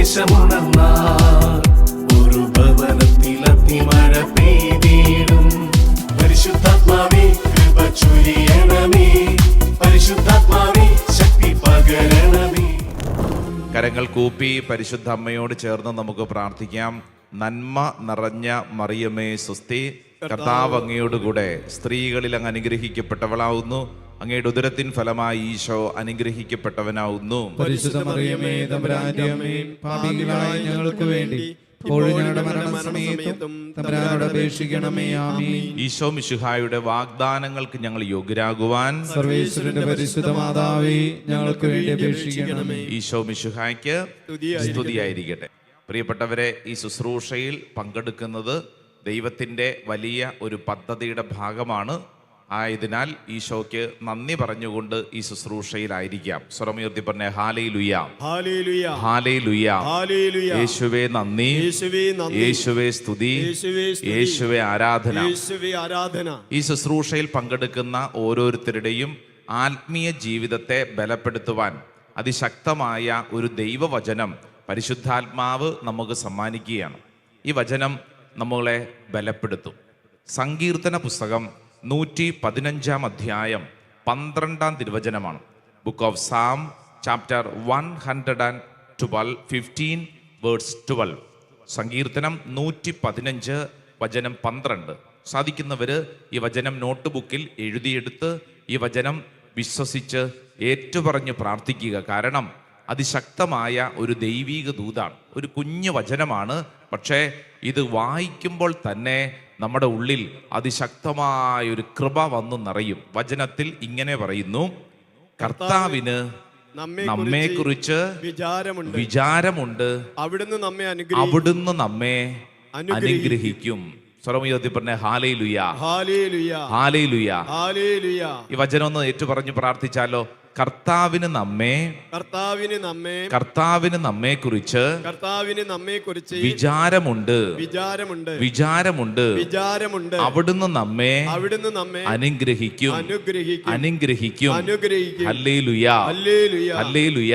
സന്ദേശമുണർന്നാൽ ഒരു ഭവനത്തിൽ അഗ്നിമഴ പെയ്തിടും. പരിശുദ്ധാത്മാവേ കൃപ ചൊരിയണമേ, പരിശുദ്ധാത്മാവേ ശക്തി പകരണമേ. കരങ്ങൾ കൂപ്പി പരിശുദ്ധ അമ്മയോട് ചേർന്ന് നമുക്ക് പ്രാർത്ഥിക്കാം. നന്മ നിറഞ്ഞ മറിയമേ സ്വസ്തി, കർത്താവ് അങ്ങയോടുകൂടെ സ്ത്രീകളിൽ അങ്ങ് അനുഗ്രഹിക്കപ്പെട്ടവളാവുന്നു. അങ്ങയുടെ ഉദരത്തിൻ ഫലമായി ഈശോ അനുഗ്രഹിക്കപ്പെട്ടവനാവുന്നു. പരിശുദ്ധ മറിയമേ തമ്പുരാന്റെ അമ്മേ, പാപികളായ ഞങ്ങൾക്ക് വേണ്ടി ഇപ്പോഴും ഞങ്ങളുടെ മരണസമയത്തും തമ്പുരാനോട് അപേക്ഷിക്കണമേ. ആമേൻ. ഈശോ മിശിഹായുടെ വാഗ്ദാനങ്ങൾക്ക് ഞങ്ങൾ യോഗ്യരാകുവാൻ സർവേശ്വരന്റെ പരിശുദ്ധ മാതാവേ, ഞങ്ങൾക്ക് വേണ്ടി അപേക്ഷിക്കണമേ. ഈശോ മിശിഹായ്ക്ക് സ്തുതിയായിരിക്കട്ടെ. പ്രിയപ്പെട്ടവരെ, ഈ ശുശ്രൂഷയിൽ പങ്കെടുക്കുന്നത് ദൈവത്തിൻ്റെ വലിയ ഒരു പദ്ധതിയുടെ ഭാഗമാണ്. ആയതിനാൽ ഈശോയ്ക്ക് നന്ദി പറഞ്ഞുകൊണ്ട് ഈ ശുശ്രൂഷയിലായിരിക്കാം. സ്വരമുയർത്തി പറഞ്ഞ ഹാലേലുയ, ഹാലേലുയ, യേശുവേ നന്ദി, യേശുവേ സ്തുതി, യേശുവേ ആരാധന. ഈ ശുശ്രൂഷയിൽ പങ്കെടുക്കുന്ന ഓരോരുത്തരുടെയും ആത്മീയ ജീവിതത്തെ ബലപ്പെടുത്തുവാൻ അതിശക്തമായ ഒരു ദൈവവചനം പരിശുദ്ധാത്മാവ് നമുക്ക് സമ്മാനിക്കുകയാണ്. ഈ വചനം നമ്മളെ ബലപ്പെടുത്തും. സങ്കീർത്തന പുസ്തകം 115 അധ്യായം 12 തിരുവചനമാണ്. Book of psalm chapter 112 15 verse 12. സങ്കീർത്തനം 115 വചനം 12. സാധിക്കുന്നവർ ഈ വചനം നോട്ട് ബുക്കിൽ എഴുതിയെടുത്ത് ഈ വചനം വിശ്വസിച്ച് ഏറ്റുപറഞ്ഞ് പ്രാർത്ഥിക്കുക. കാരണം അതിശക്തമായ ഒരു ദൈവീക ദൂതാണ്. ഒരു കുഞ്ഞു വചനമാണ്, പക്ഷേ ഇത് വായിക്കുമ്പോൾ തന്നെ നമ്മുടെ ഉള്ളിൽ അതിശക്തമായ ഒരു കൃപ വന്നു നിറയും. വചനത്തിൽ ഇങ്ങനെ പറയുന്നു: കർത്താവിന് നമ്മെക്കുറിച്ച് വിചാരമുണ്ട്, അവിടുന്ന് നമ്മെ അനുഗ്രഹിക്കും. സ്വരമുയർത്തി പറഞ്ഞ ഹാലേലുയ, ഹാലേലുയ. ഈ വചനം ഒന്ന് ഏറ്റുപറഞ്ഞ് പ്രാർത്ഥിച്ചാലോ? കർത്താവിന് നമ്മെക്കുറിച്ച് വിചാരമുണ്ട്, അവിടുന്ന് നമ്മെ അനുഗ്രഹിക്കും. Hallelujah, hallelujah.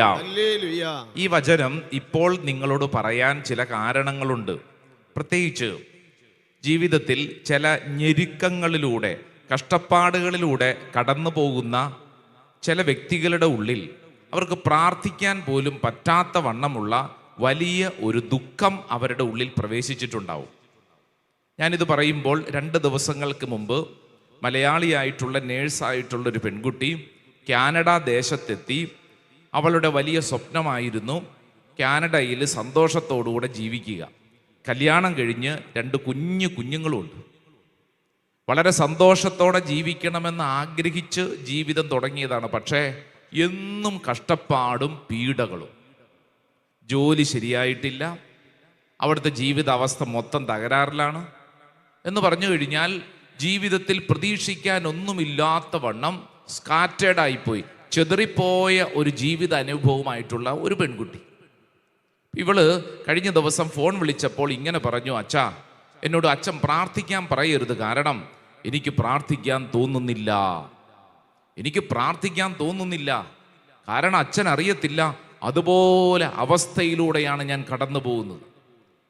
ഈ വചനം ഇപ്പോൾ നിങ്ങളോട് പറയാൻ ചില കാരണങ്ങളുണ്ട്. പ്രത്യേകിച്ച് ജീവിതത്തിൽ ചില ഞെരുക്കങ്ങളിലൂടെ, കഷ്ടപ്പാടുകളിലൂടെ കടന്നു പോകുന്ന ചില വ്യക്തികളുടെ ഉള്ളിൽ അവർക്ക് പ്രാർത്ഥിക്കാൻ പോലും പറ്റാത്ത വണ്ണമുള്ള വലിയ ഒരു ദുഃഖം അവരുടെ ഉള്ളിൽ പ്രവേശിച്ചിട്ടുണ്ടാവും. ഞാനിത് പറയുമ്പോൾ 2 ദിവസങ്ങൾക്ക് മുമ്പ് മലയാളിയായിട്ടുള്ള നേഴ്സായിട്ടുള്ളൊരു പെൺകുട്ടി കാനഡ ദേശത്തെത്തി. അവളുടെ വലിയ സ്വപ്നമായിരുന്നു കാനഡയിൽ സന്തോഷത്തോടുകൂടെ ജീവിക്കുക. കല്യാണം കഴിഞ്ഞ് 2 കുഞ്ഞുങ്ങളുണ്ട്. വളരെ സന്തോഷത്തോടെ ജീവിക്കണമെന്ന് ആഗ്രഹിച്ച് ജീവിതം തുടങ്ങിയതാണ്. പക്ഷേ എന്നും കഷ്ടപ്പാടും പീഡകളും. ജോലി ശരിയായിട്ടില്ല, അവിടുത്തെ ജീവിതാവസ്ഥ മൊത്തം തകരാറിലാണ് എന്ന് പറഞ്ഞു കഴിഞ്ഞാൽ ജീവിതത്തിൽ പ്രതീക്ഷിക്കാൻ ഒന്നുമില്ലാത്ത വണ്ണം സ്കാറ്റേഡായിപ്പോയി, ചെതറിപ്പോയ ഒരു ജീവിത അനുഭവമായിട്ടുള്ള ഒരു പെൺകുട്ടി. ഇവള് കഴിഞ്ഞ ദിവസം ഫോൺ വിളിച്ചപ്പോൾ ഇങ്ങനെ പറഞ്ഞു: അച്ഛാ, എന്നോട് അച്ഛൻ പ്രാർത്ഥിക്കാൻ പറയരുത്, കാരണം എനിക്ക് പ്രാർത്ഥിക്കാൻ തോന്നുന്നില്ല. കാരണം അച്ഛൻ അറിയത്തില്ല, അതുപോലെ അവസ്ഥയിലൂടെയാണ് ഞാൻ കടന്നു പോകുന്നത്.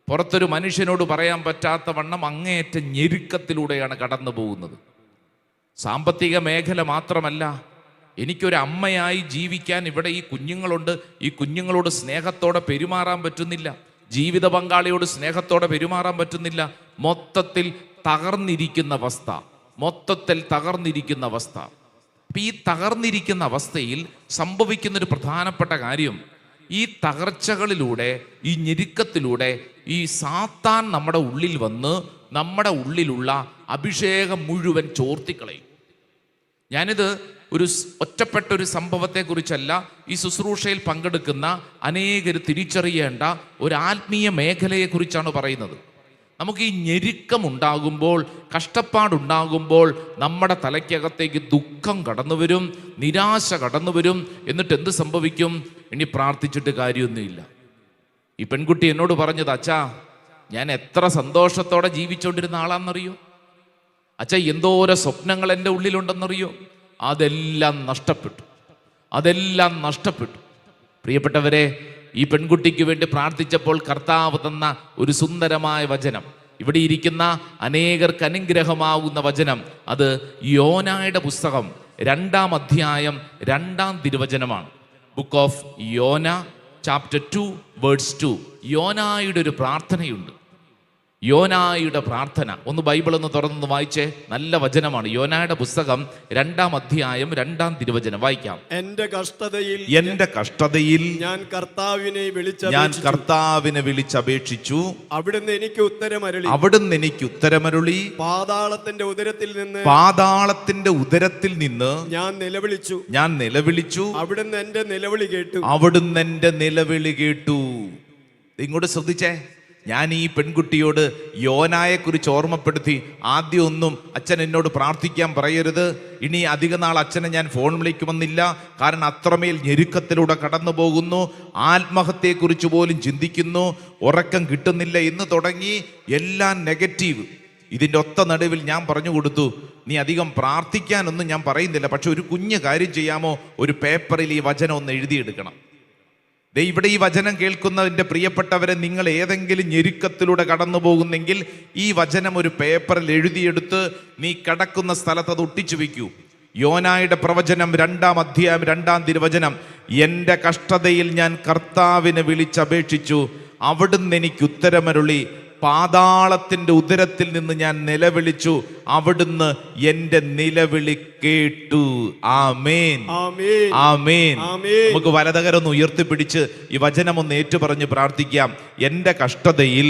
പുറത്തൊരു മനുഷ്യനോട് പറയാൻ പറ്റാത്ത വണ്ണം അങ്ങേയറ്റ ഞെരുക്കത്തിലൂടെയാണ് കടന്നു പോകുന്നത്. സാമ്പത്തിക മേഖല മാത്രമല്ല, എനിക്കൊരു അമ്മയായി ജീവിക്കാൻ ഇവിടെ ഈ കുഞ്ഞുങ്ങളുണ്ട്. ഈ കുഞ്ഞുങ്ങളോട് സ്നേഹത്തോടെ പെരുമാറാൻ പറ്റുന്നില്ല, ജീവിത പങ്കാളിയോട് സ്നേഹത്തോടെ പെരുമാറാൻ പറ്റുന്നില്ല. മൊത്തത്തിൽ തകർന്നിരിക്കുന്ന അവസ്ഥ. ഈ തകർന്നിരിക്കുന്ന അവസ്ഥയിൽ സംഭവിക്കുന്നൊരു പ്രധാനപ്പെട്ട കാര്യം, ഈ തകർച്ചകളിലൂടെ, ഈ ഞെരുക്കത്തിലൂടെ ഈ സാത്താൻ നമ്മുടെ ഉള്ളിൽ വന്ന് നമ്മുടെ ഉള്ളിലുള്ള അഭിഷേകം മുഴുവൻ ചോർത്തിക്കളയും. ഞാനിത് ഒരു ഒറ്റപ്പെട്ടൊരു സംഭവത്തെക്കുറിച്ചല്ല, ഈ ശുശ്രൂഷയിൽ പങ്കെടുക്കുന്ന അനേകർ തിരിച്ചറിയേണ്ട ഒരു ആത്മീയ മേഖലയെക്കുറിച്ചാണ് പറയുന്നത്. നമുക്ക് ഈ ഞെരുക്കമുണ്ടാകുമ്പോൾ, കഷ്ടപ്പാടുണ്ടാകുമ്പോൾ നമ്മുടെ തലയ്ക്കകത്തേക്ക് ദുഃഖം കടന്നു വരും, നിരാശ കടന്നു വരും. എന്നിട്ട് എന്ത് സംഭവിക്കും? ഇനി പ്രാർത്ഥിച്ചിട്ട് കാര്യമൊന്നുമില്ല. ഈ പെൺകുട്ടി എന്നോട് പറഞ്ഞത്: അച്ഛാ, ഞാൻ എത്ര സന്തോഷത്തോടെ ജീവിച്ചുകൊണ്ടിരുന്ന ആളാണെന്നറിയോ? അച്ഛാ, എന്തോരം സ്വപ്നങ്ങൾ എൻ്റെ ഉള്ളിലുണ്ടെന്നറിയോ? അതെല്ലാം നഷ്ടപ്പെട്ടു. പ്രിയപ്പെട്ടവരെ, ഈ പെൺകുട്ടിക്ക് വേണ്ടി പ്രാർത്ഥിച്ചപ്പോൾ കർത്താവ് തന്ന ഒരു സുന്ദരമായ വചനം, ഇവിടെ ഇരിക്കുന്ന അനേകർക്ക് അനുഗ്രഹമാവുന്ന വചനം, അത് യോനായുടെ പുസ്തകം 2-ാം അധ്യായം 2-ാം തിരുവചനമാണ്. ബുക്ക് ഓഫ് യോന ചാപ്റ്റർ 2 വേഴ്സ് 2. യോനായുടെ ഒരു പ്രാർത്ഥനയുണ്ട്. യോനായുടെ പ്രാർത്ഥന ഒന്ന് ബൈബിൾ ഒന്ന് തുറന്ന് വായിച്ചേ. നല്ല വചനമാണ്. യോനായുടെ പുസ്തകം 2-ാം അധ്യായം 2-ാം തിരുവചനം വായിക്കാം. എന്റെ കഷ്ടതയിൽ ഞാൻ കർത്താവിനെ വിളിച്ചപേക്ഷിച്ചു. അവിടുന്ന് എനിക്ക് ഉത്തരമരുളി. പാതാളത്തിന്റെ ഉദരത്തിൽ നിന്ന് ഞാൻ നിലവിളിച്ചു. അവിടുന്ന് എന്റെ നിലവിളി കേട്ടു. ഇങ്ങോട്ട് ശ്രദ്ധിച്ചേ. ഞാൻ ഈ പെൺകുട്ടിയോട് യോനായെക്കുറിച്ച് ഓർമ്മപ്പെടുത്തി. ആദ്യം ഒന്നും അച്ഛൻ എന്നോട് പ്രാർത്ഥിക്കാൻ പറയരുത്, ഇനി അധിക നാൾ അച്ഛനെ ഞാൻ ഫോൺ വിളിക്കുമെന്നില്ല, കാരണം അത്രമേൽ ഞെരുക്കത്തിലൂടെ കടന്നു പോകുന്നു, ആത്മഹത്യയെക്കുറിച്ച് പോലും ചിന്തിക്കുന്നു, ഉറക്കം കിട്ടുന്നില്ല എന്ന് തുടങ്ങി എല്ലാം നെഗറ്റീവ്. ഇതിൻ്റെ ഒത്ത നടുവിൽ ഞാൻ പറഞ്ഞു കൊടുത്തു, നീ അധികം പ്രാർത്ഥിക്കാനൊന്നും ഞാൻ പറയുന്നില്ല, പക്ഷെ ഒരു കുഞ്ഞു കാര്യം ചെയ്യാമോ, ഒരു പേപ്പറിൽ ഈ വചനം ഒന്ന് എഴുതിയെടുക്കണം. ഇവിടെ ഈ വചനം കേൾക്കുന്നതിൻ്റെ പ്രിയപ്പെട്ടവരെ, നിങ്ങൾ ഏതെങ്കിലും ഞെരുക്കത്തിലൂടെ കടന്നു പോകുന്നെങ്കിൽ ഈ വചനം ഒരു പേപ്പറിൽ എഴുതിയെടുത്ത് നീ കിടക്കുന്ന സ്ഥലത്ത് അത് ഒട്ടിച്ചു വെക്കൂ. യോനായുടെ പ്രവചനം 2-ാം അധ്യായം 2-ാം തിരുവചനം. എൻ്റെ കഷ്ടതയിൽ ഞാൻ കർത്താവിനെ വിളിച്ചപേക്ഷിച്ചു, അവിടുന്ന് എനിക്ക് ഉത്തരമരുളി. പാതാളത്തിന്റെ ഉദരത്തിൽ നിന്ന് ഞാൻ നിലവിളിച്ചു, അവിടുന്ന് എൻ്റെ നിലവിളി കേട്ടു. ആമേൻ, ആമേൻ. നമുക്ക് വലതുകരം ഉയർത്തിപ്പിടിച്ച് ഈ വചനം ഒന്ന് ഏറ്റുപറഞ്ഞ് പ്രാർത്ഥിക്കാം. എൻ്റെ കഷ്ടതയിൽ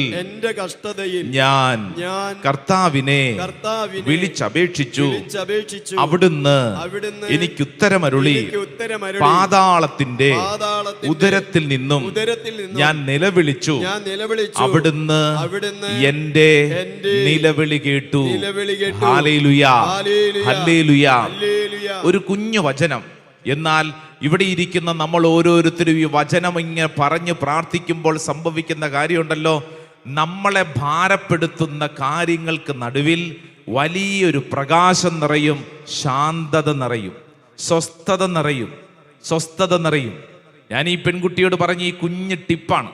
ഞാൻ കർത്താവിനെ വിളിച്ചപേക്ഷിച്ചു, അവിടുന്ന് എനിക്ക് ഉത്തരമരുളി. പാതാളത്തിന്റെ ഉദരത്തിൽ നിന്നും ഞാൻ നിലവിളിച്ചു, അവിടുന്ന് എൻ്റെ നിലവിളി കേട്ടു. Hallelujah, hallelujah. ഒരു കുഞ്ഞു വചനം, എന്നാൽ ഇവിടെ ഇരിക്കുന്ന നമ്മൾ ഓരോരുത്തരും ഈ വചനം ഇങ്ങനെ പറഞ്ഞ് പ്രാർത്ഥിക്കുമ്പോൾ സംഭവിക്കുന്ന കാര്യമുണ്ടല്ലോ, നമ്മളെ ഭാരപ്പെടുത്തുന്ന കാര്യങ്ങൾക്ക് നടുവിൽ വലിയൊരു പ്രകാശം നിറയും, ശാന്തത നിറയും, സ്വസ്ഥത നിറയും. ഞാൻ ഈ പെൺകുട്ടിയോട് പറഞ്ഞ ഈ കുഞ്ഞു ടിപ്പാണ്.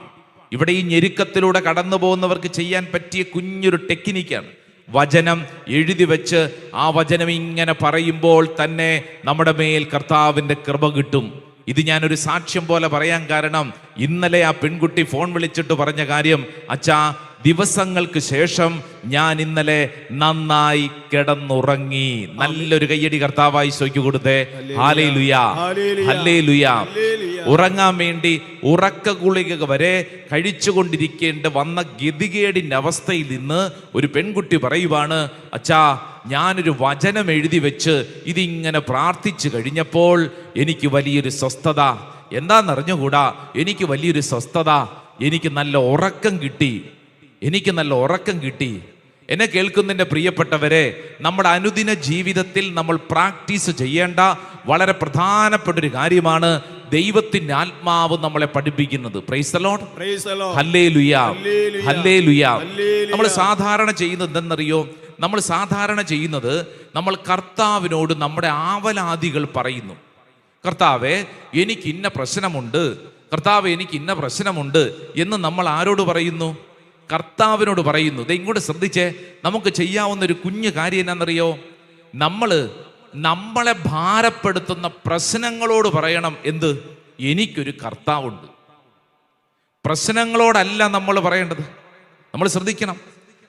ഇവിടെ ഈ ഞെരുക്കത്തിലൂടെ കടന്നു പോകുന്നവർക്ക് ചെയ്യാൻ പറ്റിയ കുഞ്ഞൊരു ടെക്നിക്കാണ്. വചനം എഴുതി വെച്ച് ആ വചനം ഇങ്ങനെ പറയുമ്പോൾ തന്നെ നമ്മുടെ മേൽ കർത്താവിൻ്റെ കൃപ കിട്ടും. ഇത് ഞാനൊരു സാക്ഷ്യം പോലെ പറയാൻ കാരണം, ഇന്നലെ ആ പെൺകുട്ടി ഫോൺ വിളിച്ചിട്ട് പറഞ്ഞ കാര്യം, അച്ഛാ ദിവസങ്ങൾക്ക് ശേഷം ഞാൻ ഇന്നലെ നന്നായി കിടന്നുറങ്ങി. നല്ലൊരു കയ്യടി കർത്താവായി ഈശോയ്ക്ക് കൊടുത്തേ. Hallelujah, hallelujah. ഉറങ്ങാൻ വേണ്ടി ഉറക്ക ഗുളിക വരെ കഴിച്ചുകൊണ്ടിരിക്കേണ്ട വന്ന ഗതികേടിൻ്റെ അവസ്ഥയിൽ നിന്ന് ഒരു പെൺകുട്ടി പറയുവാണ്, അച്ഛാ ഞാനൊരു വചനം എഴുതി വെച്ച് ഇതിങ്ങനെ പ്രാർത്ഥിച്ചു കഴിഞ്ഞപ്പോൾ എനിക്ക് വലിയൊരു സ്വസ്ഥത. എന്താണെന്നറിഞ്ഞുകൂടാ, എനിക്ക് വലിയൊരു സ്വസ്ഥത, എനിക്ക് നല്ല ഉറക്കം കിട്ടി. എന്നെ കേൾക്കുന്നതിൻ്റെ പ്രിയപ്പെട്ടവരെ, നമ്മുടെ അനുദിന ജീവിതത്തിൽ നമ്മൾ പ്രാക്ടീസ് ചെയ്യേണ്ട വളരെ പ്രധാനപ്പെട്ട ഒരു കാര്യമാണ് ദൈവത്തിന്റെ ആത്മാവ് നമ്മളെ പഠിപ്പിക്കുന്നത്. Praise the Lord, hallelujah, hallelujah. നമ്മൾ സാധാരണ ചെയ്യുന്നത് എന്തെന്നറിയോ? നമ്മൾ കർത്താവിനോട് നമ്മുടെ ആവലാദികൾ പറയുന്നു. കർത്താവേ എനിക്ക് ഇന്ന പ്രശ്നമുണ്ട്, കർത്താവേ എനിക്ക് ഇന്ന പ്രശ്നമുണ്ട് എന്ന് നമ്മൾ ആരോട് പറയുന്നു? കർത്താവിനോട് പറയുന്നു. ഇങ്ങോട്ട് ശ്രദ്ധിച്ചേ, നമുക്ക് ചെയ്യാവുന്ന ഒരു കുഞ്ഞു കാര്യം എന്നാണെന്നറിയോ? നമ്മളെ ഭാരപ്പെടുത്തുന്ന പ്രശ്നങ്ങളോട് പറയണം, എന്ത്? എനിക്കൊരു കർത്താവുണ്ട്. പ്രശ്നങ്ങളോടല്ല നമ്മൾ പറയേണ്ടത്. നമ്മൾ ശ്രദ്ധിക്കണം.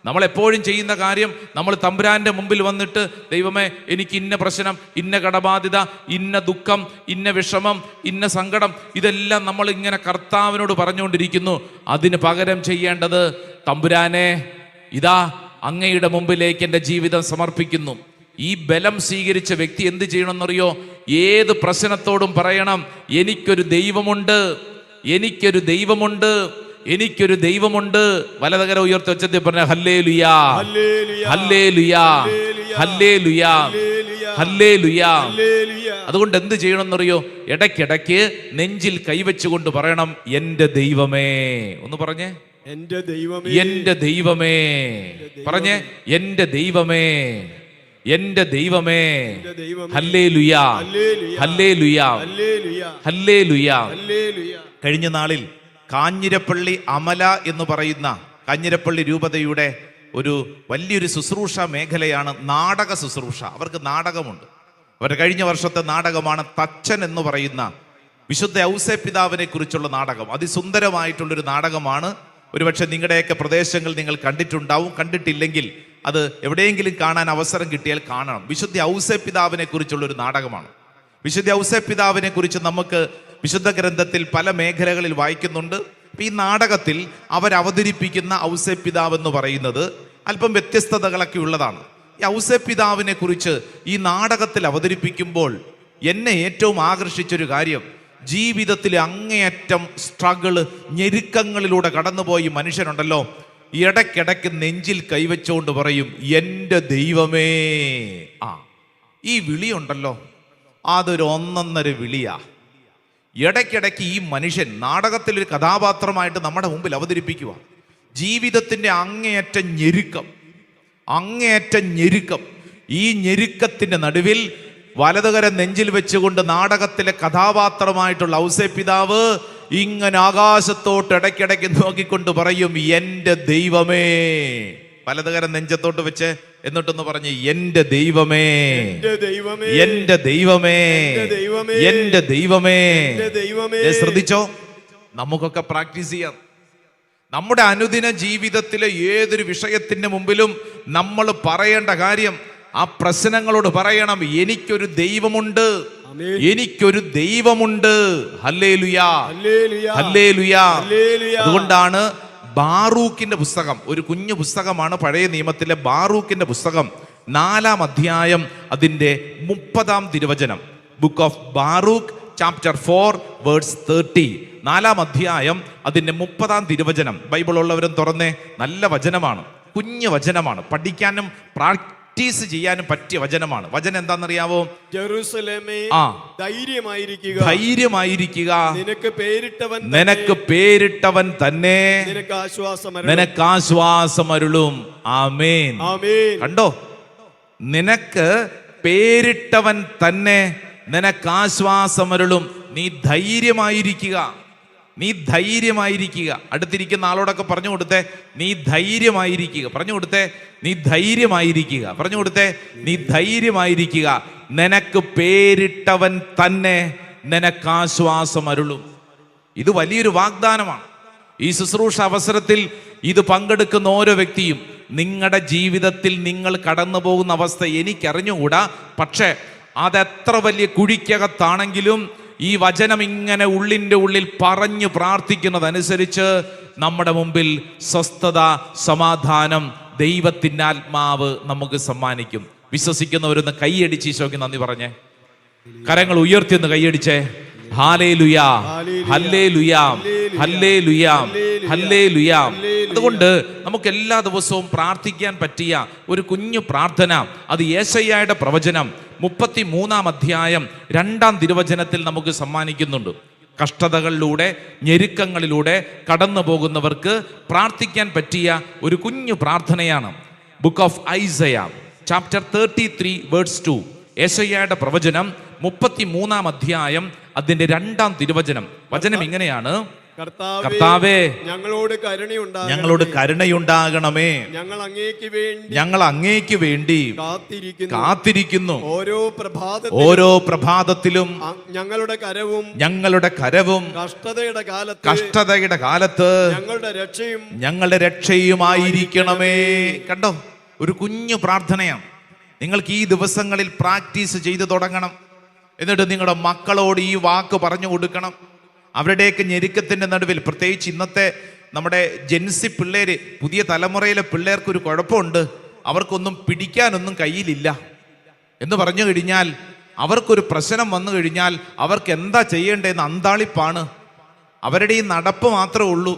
നമ്മൾ എപ്പോഴും ചെയ്യുന്ന കാര്യം, നമ്മൾ തമ്പുരാന്റെ മുമ്പിൽ വന്നിട്ട്, ദൈവമേ എനിക്ക് ഇന്ന പ്രശ്നം, ഇന്ന കടബാധ്യത, ഇന്ന ദുഃഖം, ഇന്ന വിഷമം, ഇന്ന സങ്കടം, ഇതെല്ലാം നമ്മൾ ഇങ്ങനെ കർത്താവിനോട് പറഞ്ഞുകൊണ്ടിരിക്കുന്നു. അതിന് പകരം ചെയ്യേണ്ടത്, തമ്പുരാനെ ഇതാ അങ്ങയുടെ മുമ്പിലേക്ക് എൻ്റെ ജീവിതം സമർപ്പിക്കുന്നു. ഈ ബലം സ്വീകരിച്ച വ്യക്തി എന്ത് ചെയ്യണമെന്നറിയോ? ഏത് പ്രശ്നത്തോടും പറയണം, എനിക്കൊരു ദൈവമുണ്ട്, എനിക്കൊരു ദൈവമുണ്ട്, എനിക്കൊരു ദൈവമുണ്ട്. വലതുകര ഉയർത്തി ഉച്ചത്തിൽ പറഞ്ഞ ഹല്ലേലൂയാ, ഹല്ലേലൂയാ, ഹല്ലേലൂയാ, ഹല്ലേലൂയാ. അതുകൊണ്ട് എന്ത് ചെയ്യണമെന്നറിയോ? ഇടയ്ക്കിടയ്ക്ക് നെഞ്ചിൽ കൈവച്ചുകൊണ്ട് പറയണം, എൻ്റെ ദൈവമേ. ഒന്ന് പറഞ്ഞേ, എൻ്റെ ദൈവമേ, എൻ്റെ ദൈവമേ. പറഞ്ഞേ, എൻ്റെ ദൈവമേ, എൻ്റെ ദൈവമേ. ഹല്ലേലൂയാ, ഹല്ലേലൂയാ, ഹല്ലേലൂയാ. കഴിഞ്ഞ നാളിൽ കാഞ്ഞിരപ്പള്ളി അമല എന്ന് പറയുന്ന കാഞ്ഞിരപ്പള്ളി രൂപതയുടെ ഒരു വലിയൊരു ശുശ്രൂഷ മേഖലയാണ് നാടക ശുശ്രൂഷ. അവർക്ക് നാടകമുണ്ട്. അവരുടെ കഴിഞ്ഞ വർഷത്തെ നാടകമാണ് തച്ചൻ എന്ന് പറയുന്ന വിശുദ്ധ ഔസേപ്പിതാവിനെ കുറിച്ചുള്ള നാടകം. അതിസുന്ദരമായിട്ടുള്ളൊരു നാടകമാണ്. ഒരുപക്ഷെ നിങ്ങളുടെയൊക്കെ പ്രദേശങ്ങൾ നിങ്ങൾ കണ്ടിട്ടുണ്ടാവും. കണ്ടിട്ടില്ലെങ്കിൽ അത് എവിടെയെങ്കിലും കാണാൻ അവസരം കിട്ടിയാൽ കാണണം. വിശുദ്ധ ഔസേപ്പിതാവിനെ കുറിച്ചുള്ളൊരു നാടകമാണ്. വിശുദ്ധ ഔസേപ്പിതാവിനെ കുറിച്ച് നമുക്ക് വിശുദ്ധ ഗ്രന്ഥത്തിൽ പല മേഖലകളിൽ വായിക്കുന്നുണ്ട്. ഈ നാടകത്തിൽ അവരവതരിപ്പിക്കുന്ന ഔസേപ്പിതാവ് എന്ന് പറയുന്നത് അല്പം വ്യത്യസ്തതകളൊക്കെ ഉള്ളതാണ്. ഈ ഔസേപ്പിതാവിനെ കുറിച്ച് ഈ നാടകത്തിൽ അവതരിപ്പിക്കുമ്പോൾ എന്നെ ഏറ്റവും ആകർഷിച്ചൊരു കാര്യം, ജീവിതത്തിലെ അങ്ങേയറ്റം സ്ട്രഗിള്, ഞെരുക്കങ്ങളിലൂടെ കടന്നുപോയി മനുഷ്യനുണ്ടല്ലോ, ഇടയ്ക്കിടയ്ക്ക് നെഞ്ചിൽ കൈവച്ചുകൊണ്ട് പറയും, എൻ്റെ ദൈവമേ. ഈ വിളിയുണ്ടല്ലോ, അതൊരു ഒന്നൊന്നര വിളിയാ. ഇടയ്ക്കിടയ്ക്ക് ഈ മനുഷ്യൻ നാടകത്തിലൊരു കഥാപാത്രമായിട്ട് നമ്മുടെ മുമ്പിൽ അവതരിപ്പിക്കുക. ജീവിതത്തിൻ്റെ അങ്ങേയറ്റം ഞെരുക്കം. ഈ ഞെരുക്കത്തിൻ്റെ നടുവിൽ വലതുകരം നെഞ്ചിൽ വെച്ചുകൊണ്ട് നാടകത്തിലെ കഥാപാത്രമായിട്ടുള്ള ഔസേപ്പിതാവ് ഇങ്ങനെ ആകാശത്തോട്ട് ഇടയ്ക്കിടയ്ക്ക് നോക്കിക്കൊണ്ട് പറയും, എൻ്റെ ദൈവമേ. വലതുകരം നെഞ്ചത്തോട്ട് വെച്ച് എന്നിട്ടൊന്ന് പറഞ്ഞ്, എൻ്റെ ദൈവമേ, എൻ്റെ ദൈവമേ, എൻ്റെ ദൈവമേ. ശ്രദ്ധിച്ചോ, നമുക്കൊക്കെ പ്രാക്ടീസ് ചെയ്യാം. നമ്മുടെ അനുദിന ജീവിതത്തിലെ ഏതൊരു വിഷയത്തിന്റെ മുമ്പിലും നമ്മൾ പറയേണ്ട കാര്യം, ആ പ്രശ്നങ്ങളോട് പറയണം, എനിക്കൊരു ദൈവമുണ്ട്, എനിക്കൊരു ദൈവമുണ്ട്. ഹല്ലേലൂയാ, ഹല്ലേലൂയാ. അതുകൊണ്ടാണ് ബാറൂക്കിന്റെ പുസ്തകം, ഒരു കുഞ്ഞു പുസ്തകമാണ് പഴയ നിയമത്തിലെ ബാറൂക്കിന്റെ പുസ്തകം, 4-ാം അധ്യായം അതിന്റെ 30-ാം തിരുവചനം. Book of Baruch chapter 4 verse 30. 4-ാം അധ്യായം അതിന്റെ 30-ാം തിരുവചനം. ബൈബിൾ ഉള്ളവരും തുറന്നേ. നല്ല വചനമാണ്, കുഞ്ഞു വചനമാണ്, പഠിക്കാനും പ്രാക്ടീസ് ചെയ്യാനും പറ്റിയ വചനമാണ്. വചനം എന്താണെന്നറിയാവോ? ജെറുസലേമേ, ധൈര്യമായിരിക്കുക, ധൈര്യമായിരിക്കുക, നിനക്ക് പേരിട്ടവൻ തന്നെ നിനക്ക് ആശ്വാസമരുളും. ആമേൻ. കണ്ടോ, നിനക്ക് പേരിട്ടവൻ തന്നെ നിനക്ക് ആശ്വാസമരുളും. നീ ധൈര്യമായിരിക്കുക, നീ ധൈര്യമായിരിക്കുക. അടുത്തിരിക്കുന്ന ആളോടൊക്കെ പറഞ്ഞു കൊടുത്തേ, നീ ധൈര്യമായിരിക്കുക. പറഞ്ഞു കൊടുത്തേ, നീ ധൈര്യമായിരിക്കുക. പറഞ്ഞു കൊടുത്തേ, നീ ധൈര്യമായിരിക്കുക. നിനക്ക് പേരിട്ടവൻ തന്നെ നിനക്ക് ആശ്വാസം അരുളും. ഇത് വലിയൊരു വാഗ്ദാനമാണ്. ഈ ശുശ്രൂഷ അവസരത്തിൽ ഇത് പങ്കെടുക്കുന്ന ഓരോ വ്യക്തിയും നിങ്ങളുടെ ജീവിതത്തിൽ നിങ്ങൾ കടന്നു പോകുന്ന അവസ്ഥ എനിക്കറിഞ്ഞുകൂടാ, പക്ഷേ അതെത്ര വലിയ കുഴിക്കകത്താണെങ്കിലും ഈ വചനം ഇങ്ങനെ ഉള്ളിൻ്റെ ഉള്ളിൽ പറഞ്ഞു പ്രാർത്ഥിക്കുന്നതനുസരിച്ച് നമ്മുടെ മുമ്പിൽ സ്വസ്ഥത, സമാധാനം, ദൈവത്തിൻ്റെ ആത്മാവ് നമുക്ക് സമ്മാനിക്കും. വിശ്വസിക്കുന്നവരൊന്ന് കൈയടിച്ച് ഈശോയ്ക്ക് നന്ദി പറഞ്ഞേ. കരങ്ങൾ ഉയർത്തിയൊന്ന് കൈയടിച്ചേ. ഹല്ലേലൂയാ, ഹല്ലേലൂയാ, ഹല്ലേലൂയാ, ഹല്ലേലൂയാ. അതുകൊണ്ട് നമുക്ക് എല്ലാ ദിവസവും പ്രാർത്ഥിക്കാൻ പറ്റിയ ഒരു കുഞ്ഞു പ്രാർത്ഥന, അത് യെശയ്യായുടെ പ്രവചനം 33-ാം അധ്യായം 2-ാം തിരുവചനത്തിൽ നമുക്ക് സമ്മാനിക്കുന്നുണ്ട്. കഷ്ടതകളിലൂടെ, ഞെരുക്കങ്ങളിലൂടെ കടന്നു പോകുന്നവർക്ക് പ്രാർത്ഥിക്കാൻ പറ്റിയ ഒരു കുഞ്ഞു പ്രാർത്ഥനയാണ്. Book of Isaiah chapter 33 verse 2. യെശയ്യായുടെ പ്രവചനം 33-ാം അധ്യായം അതിന്റെ 2-ാം തിരുവചനം. വചനം ഇങ്ങനെയാണ്: കർത്താവേ, ഞങ്ങളോട് കരുണയുണ്ടാകണമേ. ഞങ്ങൾ അങ്ങേക്ക് വേണ്ടി കാത്തിരിക്കുന്നു. ഓരോ പ്രഭാതത്തിലും ഞങ്ങളുടെ കരവും കഷ്ടതയുടെ കാലത്ത് ഞങ്ങളുടെ രക്ഷയുമായിരിക്കണമേ. കണ്ടോ, ഒരു കുഞ്ഞു പ്രാർത്ഥനയാണ്. നിങ്ങൾക്ക് ഈ ദിവസങ്ങളിൽ പ്രാക്ടീസ് ചെയ്തു തുടങ്ങണം. എന്നിട്ട് നിങ്ങളുടെ മക്കളോട് ഈ വാക്ക് പറഞ്ഞു കൊടുക്കണം. അവരുടെയൊക്കെ ഞെരുക്കത്തിൻ്റെ നടുവിൽ, പ്രത്യേകിച്ച് ഇന്നത്തെ നമ്മുടെ ജെൻസി പിള്ളേര്, പുതിയ തലമുറയിലെ പിള്ളേർക്കൊരു കുഴപ്പമുണ്ട്. അവർക്കൊന്നും പിടിക്കാനൊന്നും കയ്യിലില്ല എന്ന് പറഞ്ഞു കഴിഞ്ഞാൽ, അവർക്കൊരു പ്രശ്നം വന്നു കഴിഞ്ഞാൽ അവർക്ക് എന്താ ചെയ്യേണ്ടതെന്ന് അന്താളിപ്പാണ്. അവരുടെ ഈ നടപ്പ് മാത്രമേ ഉള്ളൂ.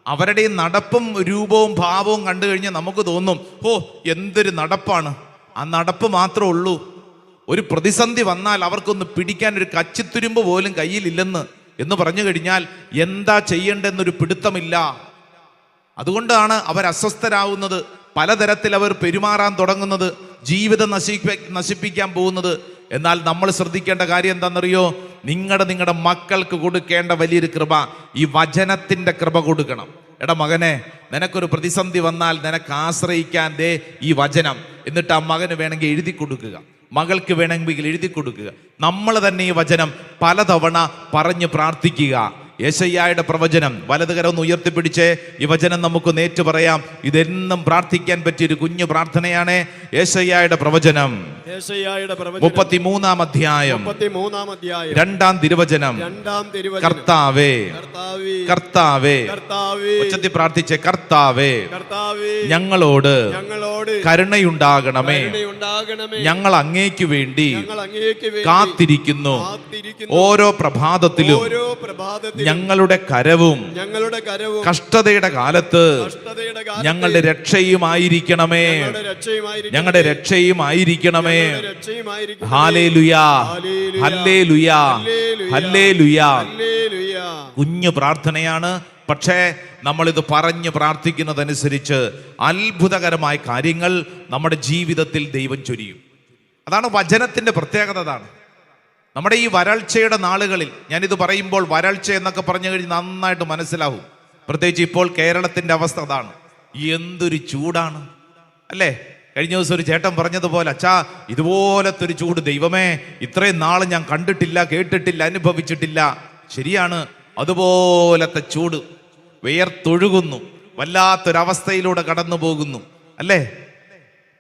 അവരുടെ ഈ നടപ്പും രൂപവും ഭാവവും കണ്ടു കഴിഞ്ഞാൽ നമുക്ക് തോന്നും, ഓ എന്തൊരു നടപ്പാണ്. ആ നടപ്പ് മാത്രമേ ഉള്ളൂ. ഒരു പ്രതിസന്ധി വന്നാൽ അവർക്കൊന്ന് പിടിക്കാൻ ഒരു കച്ചിത്തുരുമ്പ് പോലും കയ്യിലില്ലെന്ന് എന്ന് പറഞ്ഞു കഴിഞ്ഞാൽ എന്താ ചെയ്യേണ്ടെന്നൊരു പിടുത്തമില്ല. അതുകൊണ്ടാണ് അവർ അസ്വസ്ഥരാകുന്നത്, പലതരത്തിൽ അവർ പെരുമാറാൻ തുടങ്ങുന്നത്, ജീവിതം നശിപ്പിക്കാൻ പോകുന്നത്. എന്നാൽ നമ്മൾ ശ്രദ്ധിക്കേണ്ട കാര്യം എന്താണെന്നറിയോ? നിങ്ങളുടെ മക്കൾക്ക് കൊടുക്കേണ്ട വലിയൊരു കൃപ ഈ വചനത്തിന്റെ കൃപ കൊടുക്കണം. എടാ മകനെ, നിനക്കൊരു പ്രതിസന്ധി വന്നാൽ നിനക്ക് ആശ്രയിക്കാൻ ദേ ഈ വചനം. എന്നിട്ട് ആ മകന് വേണമെങ്കിൽ എഴുതി കൊടുക്കുക, മകൾക്ക് വേണമെങ്കിൽ എഴുതി കൊടുക്കുക. നമ്മൾ തന്നെ ഈ വചനം പലതവണ പറഞ്ഞ് പ്രാർത്ഥിക്കുക. യെശയ്യായുടെ പ്രവചനം വലതുകരം ഒന്ന് ഉയർത്തിപ്പിടിച്ച് ഈ വചനം നമുക്ക് നേറ്റു പറയാം. ഇതെന്നും പ്രാർത്ഥിക്കാൻ പറ്റിയൊരു കുഞ്ഞു പ്രാർത്ഥനയാണ്. യെശയ്യായുടെ പ്രവചനം 33-ാം അധ്യായം 2-ാം തിരുവചനം. കർത്താവേ, കർത്താവേ, ഉച്ചത്തിൽ പ്രാർത്ഥിച്ചേ, കർത്താവേ, ഞങ്ങളോട് കരുണയുണ്ടാകണമേ. ഞങ്ങൾ അങ്ങേക്ക് വേണ്ടി കാത്തിരിക്കുന്നു. ഓരോ പ്രഭാതത്തിലും ഞങ്ങളുടെ കരവും കഷ്ടതയുടെ കാലത്ത് ഞങ്ങളുടെ രക്ഷയുമായിരിക്കണമേ. ഞങ്ങളുടെ രക്ഷയുമായിരിക്കണമേ. ഹല്ലേലൂയാ, ഹല്ലേലൂയാ, ഹല്ലേലൂയാ. കുഞ്ഞു പ്രാർത്ഥനയാണ്. പക്ഷേ നമ്മളിത് പറഞ്ഞ് പ്രാർത്ഥിക്കുന്നതനുസരിച്ച് അത്ഭുതകരമായ കാര്യങ്ങൾ നമ്മുടെ ജീവിതത്തിൽ ദൈവം ചൊരിയും. അതാണ് വചനത്തിന്റെ പ്രത്യേകത. അതാണ് നമ്മുടെ ഈ വരൾച്ചയുടെ നാളുകളിൽ, ഞാനിത് പറയുമ്പോൾ വരൾച്ച എന്നൊക്കെ പറഞ്ഞു കഴിഞ്ഞാൽ നന്നായിട്ട് മനസ്സിലാവും. പ്രത്യേകിച്ച് ഇപ്പോൾ കേരളത്തിന്റെ അവസ്ഥ അതാണ്. എന്തൊരു ചൂടാണ് അല്ലേ? കഴിഞ്ഞ ദിവസം ഒരു ചേട്ടൻ പറഞ്ഞതുപോലെ, അച്ഛാ ഇതുപോലത്തെ ഒരു ചൂട് ദൈവമേ ഇത്രയും നാൾ ഞാൻ കണ്ടിട്ടില്ല, കേട്ടിട്ടില്ല, അനുഭവിച്ചിട്ടില്ല. ശരിയാണ്, അതുപോലത്തെ ചൂട്. വിയർത്തൊഴുകുന്നു, വല്ലാത്തൊരവസ്ഥയിലൂടെ കടന്നു പോകുന്നു അല്ലേ?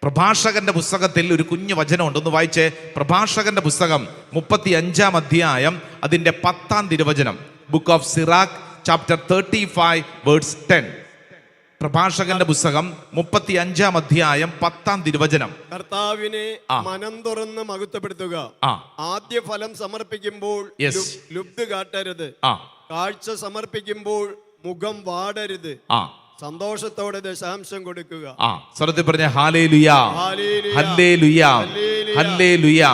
പ്രഭാഷകന്റെ പുസ്തകത്തിൽ ഒരു കുഞ്ഞു വചനമുണ്ട്, ഒന്ന് വായിച്ചേ. പ്രഭാഷകന്റെ പുസ്തകം 35-ാം അധ്യായം അതിന്റെ 10-ാം തിരുവചനം. Book of Sirach chapter 35 verse 10. പ്രഭാഷകന്റെ പുസ്തകം 35-ാം അധ്യായം 10-ാം തിരുവചനം. കർത്താവിനെ മനം തുറന്ന് മഹത്വപ്പെടുത്തുക. ആദ്യ ഫലം സമർപ്പിക്കുമ്പോൾ ലുബ്ധ കാട്ടരുത്. കാഴ്ച സമർപ്പിക്കുമ്പോൾ മുഖം വാടരുത്. സന്തോഷത്തോടെ ദശാംശം കൊടുക്കുക. സ്വരത്തിൽ പറഞ്ഞ ഹല്ലേലൂയാ, ഹല്ലേലൂയാ, ഹല്ലേലൂയാ.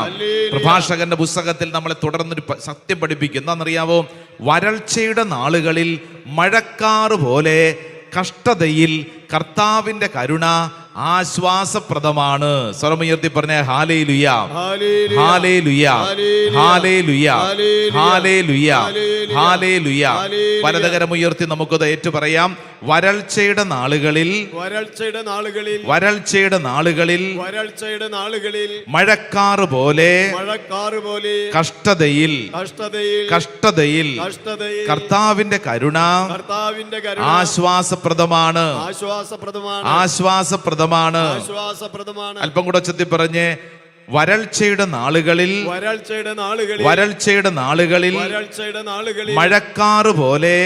പ്രഭാഷകന്റെ പുസ്തകത്തിൽ നമ്മളെ തുടർന്നൊരു സത്യം പഠിപ്പിക്കുന്നു. എന്നറിയാവോ? വരൾച്ചയുടെ നാളുകളിൽ മഴക്കാറ് പോലെ കഷ്ടതയിൽ കർത്താവിന്റെ കരുണ ആശ്വാസപ്രദമാണ്. സ്വരമുയർത്തി പറഞ്ഞ ഹല്ലേലൂയാ, ഹല്ലേലൂയാ, ഹല്ലേലൂയാ, ഹല്ലേലൂയാ, ഹല്ലേലൂയാ. പലതരം ഉയർത്തി നമുക്കത് ഏറ്റു പറയാം. വരൾച്ചയുടെ നാളുകളിൽ മഴക്കാറ് പോലെ കഷ്ടതയിൽ കർത്താവിന്റെ കരുണ ആശ്വാസപ്രദമാണ്. അല്പം കൂടെ ഉച്ചത്തിൽ പറഞ്ഞ്, വരൾച്ചയുടെ നാളുകളിൽ മഴക്കാറ് പോലെ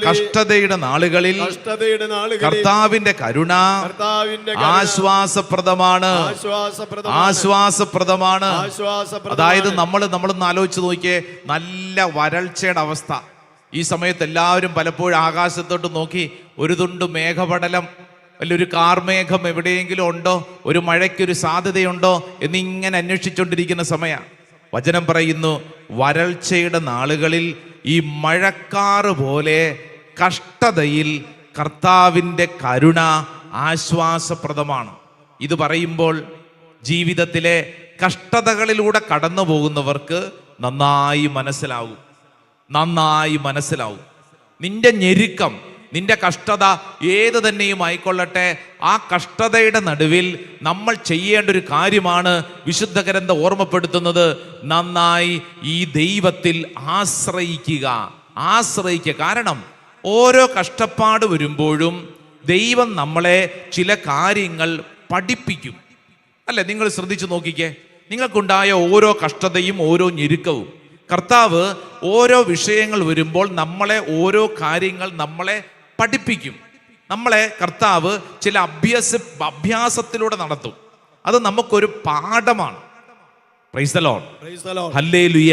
കഷ്ടതയുടെ നാളുകളിൽ കർത്താവിന്റെ കരുണ ആശ്വാസപ്രദമാണ്. അതായത് നമ്മളൊന്ന് ആലോചിച്ച് നോക്കിയേ, നല്ല വരൾച്ചയുടെ അവസ്ഥ. ഈ സമയത്ത് എല്ലാവരും പലപ്പോഴും ആകാശത്തോട്ട് നോക്കി ഒരു തുണ്ട് മേഘപടലം, ഒരു കാർമേഘം എവിടെയെങ്കിലും ഉണ്ടോ, ഒരു മഴയ്ക്കൊരു സാധ്യതയുണ്ടോ എന്നിങ്ങനെ അന്വേഷിച്ചുകൊണ്ടിരിക്കുന്ന സമയമാണ്. വചനം പറയുന്നു, വരൾച്ചയുടെ നാളുകളിൽ ഈ മഴക്കാറ് പോലെ കഷ്ടതയിൽ കർത്താവിൻ്റെ കരുണ ആശ്വാസപ്രദമാണ്. ഇത് പറയുമ്പോൾ ജീവിതത്തിലെ കഷ്ടതകളിലൂടെ കടന്നു പോകുന്നവർക്ക് നന്നായി മനസ്സിലാവും. നിന്റെ ഞെരുക്കം, നിന്റെ കഷ്ടത ഏത് തന്നെയും ആയിക്കൊള്ളട്ടെ, ആ കഷ്ടതയുടെ നടുവിൽ നമ്മൾ ചെയ്യേണ്ട ഒരു കാര്യമാണ് വിശുദ്ധ ഗ്രന്ഥം ഓർമ്മപ്പെടുത്തുന്നത്. നന്നായി ഈ ദൈവത്തിൽ ആശ്രയിക്കുക. കാരണം ഓരോ കഷ്ടപ്പാട് വരുമ്പോഴും ദൈവം നമ്മളെ ചില കാര്യങ്ങൾ പഠിപ്പിക്കും അല്ലെ? നിങ്ങൾ ശ്രദ്ധിച്ചു നോക്കിക്കേ, നിങ്ങൾക്കുണ്ടായ ഓരോ കഷ്ടതയും ഓരോ ഞെരുക്കവും കർത്താവ് ഓരോ വിഷയങ്ങൾ വരുമ്പോൾ ഓരോ കാര്യങ്ങൾ നമ്മളെ പഠിപ്പിക്കും. നമ്മളെ കർത്താവ് ചില അഭ്യാസത്തിലൂടെ നടത്തും. അത് നമുക്കൊരു പാഠമാണ്. Praise the Lord, hallelujah.